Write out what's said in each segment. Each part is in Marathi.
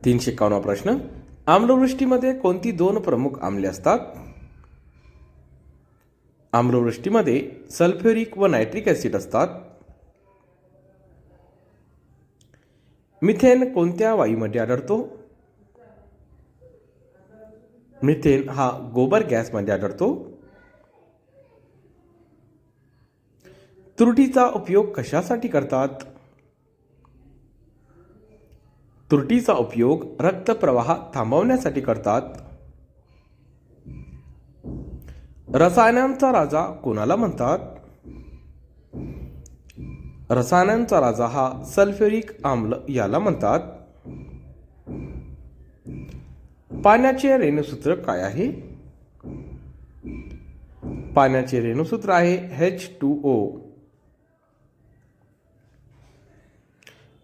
351 प्रश्न. आम्लवृष्टीमध्ये कोणती दोन प्रमुख आम्ले असतात? आम्लवृष्टीमध्ये सल्फ्युरिक व नायट्रिक ॲसिड असतात. मिथेन कोणत्या वायूमध्ये आढळतो? मिथेन हा गोबर गॅसमध्ये आढळतो. तुरटीचा उपयोग कशासाठी करतात? तुरटीचा उपयोग रक्तप्रवाह थांबवण्यासाठी करतात. रसायनांचा राजा कोणाला म्हणतात? रसायनांचा राजा हा सल्फ्युरिक आम्ल याला म्हणतात. पाण्याचे रेणुसूत्र काय आहे? पाण्याचे रेणुसूत्र आहे H2O.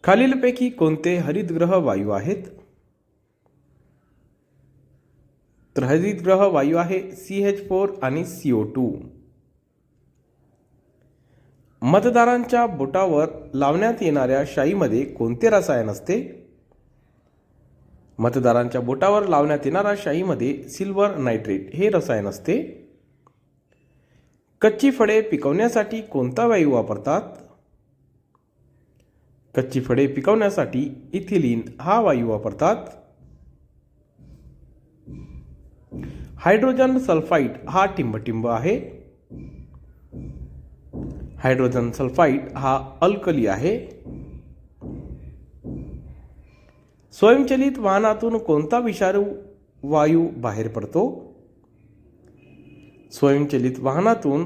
खालीलपैकी कोणते हरितगृह वायू आहेत? तर हरितगृह वायू आहे CH4 आणि CO2. मतदारांच्या बोटावर लावण्यात येणाऱ्या शाईमध्ये कोणते रसायन असते? मतदारांच्या बोटावर लावण्यात येणाऱ्या शाईमध्ये सिल्वर नायट्रेट हे रसायन असते. कच्ची फळे पिकवण्यासाठी कोणता वायू वापरतात? कच्ची फळे पिकवण्यासाठी इथिलीन हा वायू वापरतात. हायड्रोजन सल्फाइड हा टिंबटिंब आहे. हायड्रोजन सल्फाइड हा अल्कली आहे. स्वयंचलित वाहनातून कोणता विषारी वायू बाहेर पडतो? स्वयंचलित वाहनातून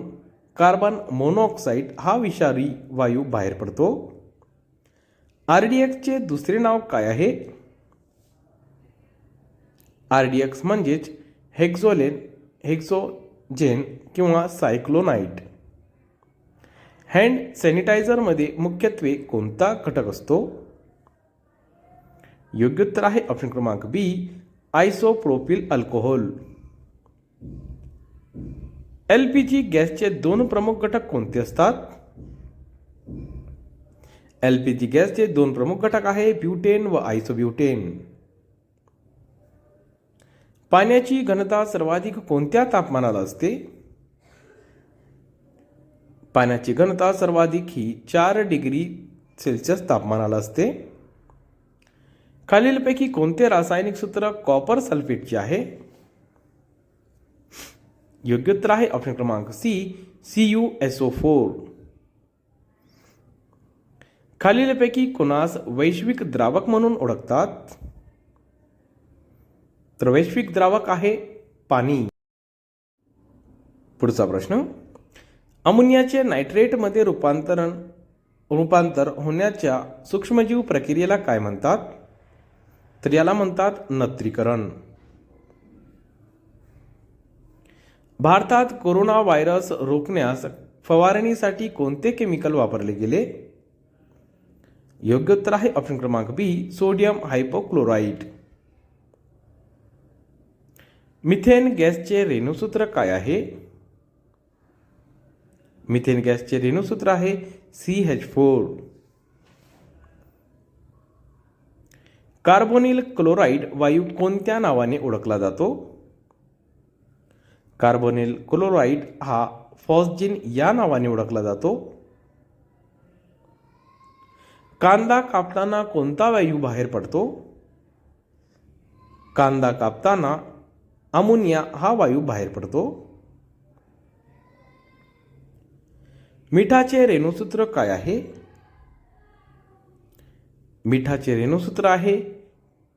कार्बन मोनॉक्साईड हा विषारी वायू बाहेर पडतो. RDXचे दुसरे नाव काय आहे? RDX म्हणजेच हेक्सोजेन किंवा सायक्लोनाइट. हँड सॅनिटायझरमध्ये मुख्यत्वे कोणता घटक असतो? योग्य उत्तर आहे ऑप्शन क्रमांक बी, आयसोप्रोपिल अल्कोहोल. LPG गॅसचे दोन प्रमुख घटक कोणते असतात? LPG गॅसचे दोन प्रमुख घटक आहे ब्युटेन व आयसोब्युटेन. पाण्याची घनता सर्वाधिक कोणत्या तापमानाला असते? पाण्याची घनता सर्वाधिक ही 4 डिग्री सेल्सिअस तापमानाला असते. खालीलपैकी कोणते रासायनिक सूत्र कॉपर सल्फेटचे आहे? योग्य उत्तर आहे ऑप्शन क्रमांक सी, CuSO4. खालीलपैकी कोणास वैश्विक द्रावक म्हणून ओळखतात? तर वैश्विक द्रावक आहे पाणी. पुढचा प्रश्न. अमोनियाचे नायट्रेटमध्ये रूपांतर होण्याच्या सूक्ष्मजीव प्रक्रियेला काय म्हणतात? तर याला म्हणतात नत्रीकरण. भारतात कोरोना व्हायरस रोखण्यास फवारणीसाठी कोणते केमिकल वापरले गेले? योग्य उत्तर आहे ऑप्शन क्रमांक बी, सोडियम हायपोक्लोराइड. मिथेन गॅसचे रेणुसूत्र काय आहे? मिथेन गॅसचे रेणुसूत्र आहे CH4. कार्बोनिल क्लोराइड वायू कोणत्या नावाने ओळखला जातो? कार्बोनिल क्लोराइड हा फॉस्जिन या नावाने ओळखला जातो. कांदा कापताना कोणता वायू बाहेर पडतो? कांदा कापताना अमोनिया हा वायू बाहेर पडतो. मिठाचे रेणुसूत्र काय आहे? मिठाचे रेणुसूत्र आहे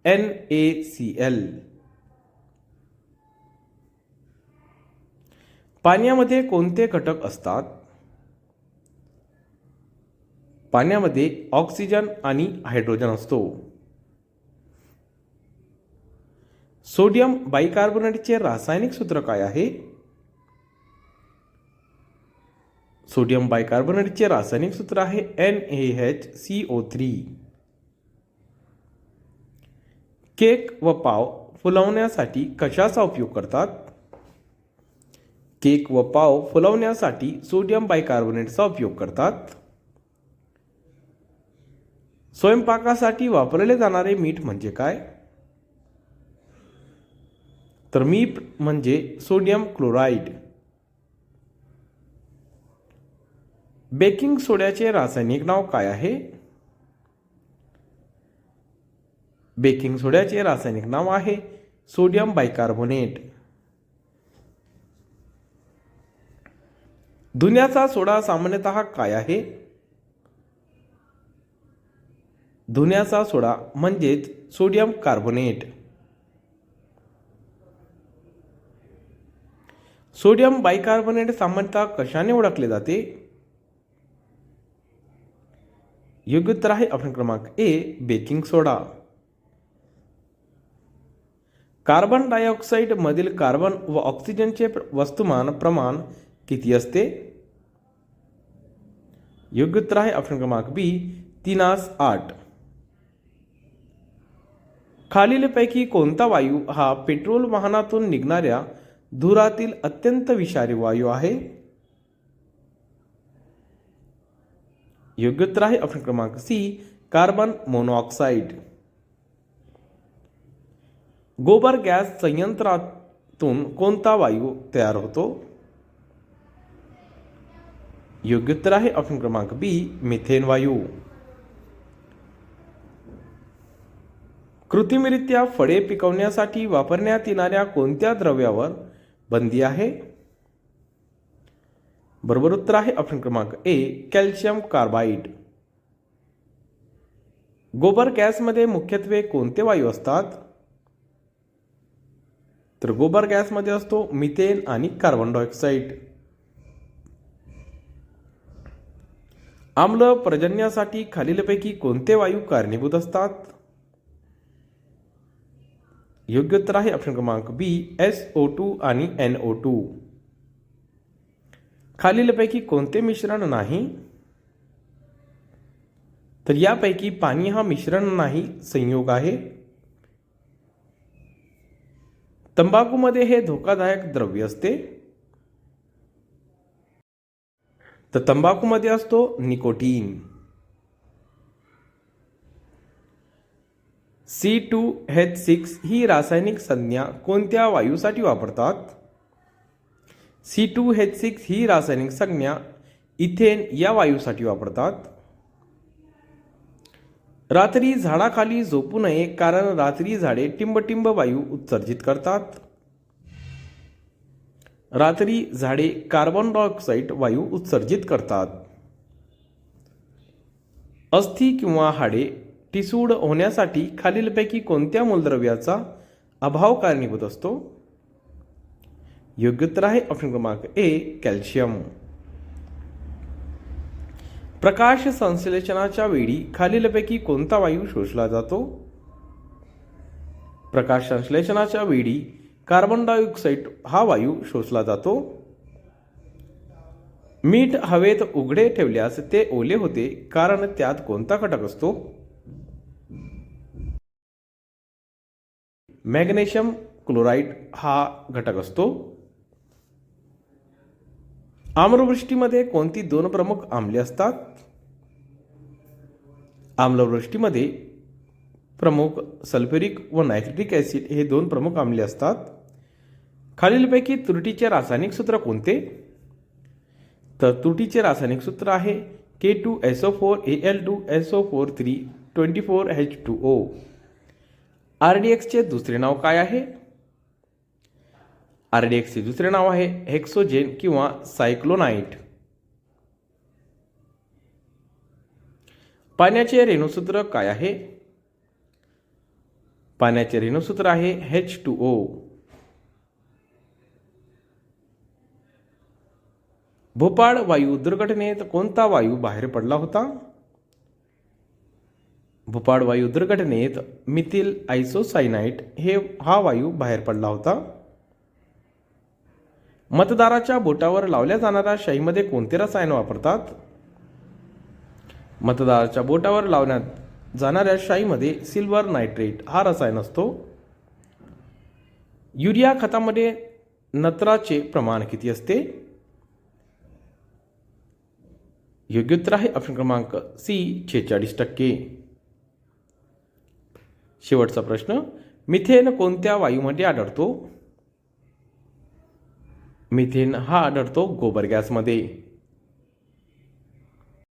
NaCl. पाण्यामध्ये कोणते घटक असतात? पाण्यामध्ये ऑक्सिजन आणि हायड्रोजन असतो. सोडियम बायकार्बोनेटचे रासायनिक सूत्र काय आहे? सोडियम बायकार्बोनेटचे रासायनिक सूत्र आहे NaHCO3. केक व पाव फुलवण्यासाठी कशाचा उपयोग करतात? केक व पाव फुलवण्यासाठी सोडियम बायकार्बोनेटचा उपयोग करतात. स्वयंपाकासाठी वापरले जाणारे मीठ म्हणजे काय? तर मीठ म्हणजे सोडियम क्लोराईड. बेकिंग सोड्याचे रासायनिक नाव काय आहे? बेकिंग सोड्याचे रासायनिक नाव आहे सोडियम बायकार्बोनेट. धुण्याचा सोडा सामान्यतः काय आहे? धुण्याचा सोडा म्हणजेच सोडियम कार्बोनेट. सोडियम बायकार्बोनेट सामान्यतः कशाने ओळखले जाते? योग्य उत्तर आहे ऑप्शन क्रमांक ए, बेकिंग सोडा. कार्बन डायऑक्साईड मधील कार्बन व ऑक्सिजनचे वस्तुमान प्रमाण किती असते? योग्य उत्तर आहे ऑप्शन क्रमांक बी, 3:8. खालीलपैकी कोणता वायू हा पेट्रोल वाहनातून निघणाऱ्या धुरातील अत्यंत विषारी वायू आहे? योग्य उत्तर आहे ऑप्शन क्रमांक सी, कार्बन मोनॉक्साईड. गोबर गॅस संयंत्रातून कोणता वायू तयार होतो? योग्य उत्तर आहे ऑप्शन क्रमांक बी, मिथेन वायू. कृत्रिमरित्या फळे पिकवण्यासाठी वापरण्यात येणाऱ्या कोणत्या द्रव्यावर बंदी आहे? बरोबर उत्तर आहे ऑप्शन क्रमांक ए, कॅल्शियम कार्बाईड. गोबर गॅसमध्ये मुख्यत्वे कोणते वायू असतात? तर गोबर गॅसमध्ये असतो मिथेन आणि कार्बन डायऑक्साईड. आम्ल प्रजननासाठी खालीलपैकी कोणते वायू कारणीभूत असतात? योग्य उत्तर आहे ऑप्शन क्रमांक बी, SO2 आणि NO2. खालीलपैकी कोणते मिश्रण नाही? तर यापैकी पाणी हा मिश्रण नाही, संयोग आहे. तंबाखूमध्ये हे धोकादायक द्रव्य असते. तर तंबाखूमध्ये असतो निकोटीन. C2H6 ही रासायनिक संज्ञा कोणत्या वायूसाठी वापरतात? C2H6 ही रासायनिक संज्ञा इथेन या वायूसाठी वापरतात. रात्री झाडाखाली झोपू नये कारण रात्री झाडे टिंबटिंब वायू उत्सर्जित करतात. रात्री झाडे कार्बन डायऑक्साईड वायू उत्सर्जित करतात. अस्थि किंवा हाडे ठिसूळ होण्यासाठी खालीलपैकी कोणत्या मूलद्रव्याचा अभाव कारणीभूत असतो? योग्य उत्तर आहे ऑप्शन क्रमांक ए, कॅल्शियम. प्रकाश संश्लेषणाच्या वेळी खालीलपैकी कोणता वायू शोषला जातो? प्रकाश संश्लेषणाच्या वेळी कार्बन डायऑक्साईड हा वायू शोषला जातो. मीठ हवेत उघडे ठेवल्यास ते ओले होते कारण त्यात कोणता घटक असतो? मॅग्नेशियम क्लोराईड हा घटक असतो. आम्लवृष्टीमध्ये कोणती दोन प्रमुख आम्ले असतात? आम्लवृष्टीमध्ये प्रमुख सल्फ्युरिक व नायट्रिक ॲसिड हे दोन प्रमुख आम्ले असतात. खालीलपैकी त्रुटीचे रासायनिक सूत्र कोणते? तर त्रुटीचे रासायनिक सूत्र आहे K2SO4Al2SO4 324H2O. RDXचे दुसरे नाव काय आहे? RDXचे दुसरे नाव आहे हेक्सोजेन किंवा सायक्लोनाइट. पाण्याचे रेणुसूत्र काय आहे? पाण्याचे रेणुसूत्र आहे H2O. भोपाळ वायू दुर्घटनेत कोणता वायू बाहेर पडला होता? भोपाळ वायू दुर्घटनेत मिथिल आयसोसायनाइट हा वायू बाहेर पडला होता. मतदाराच्या बोटावर लावल्या जाणाऱ्या शाईमध्ये कोणते रसायन वापरतात? मतदाराच्या बोटावर लावण्यात जाणाऱ्या शाईमध्ये सिल्वर नायट्रेट हा रसायन असतो. युरिया खतामध्ये नत्राचे प्रमाण किती असते? योग्य उत्तर आहे ऑप्शन क्रमांक सी, 46%. शेवटचा प्रश्न, मिथेन कोणत्या वायूमध्ये आढळतो? मिथेन हा आढळतो गोबर गॅसमध्ये.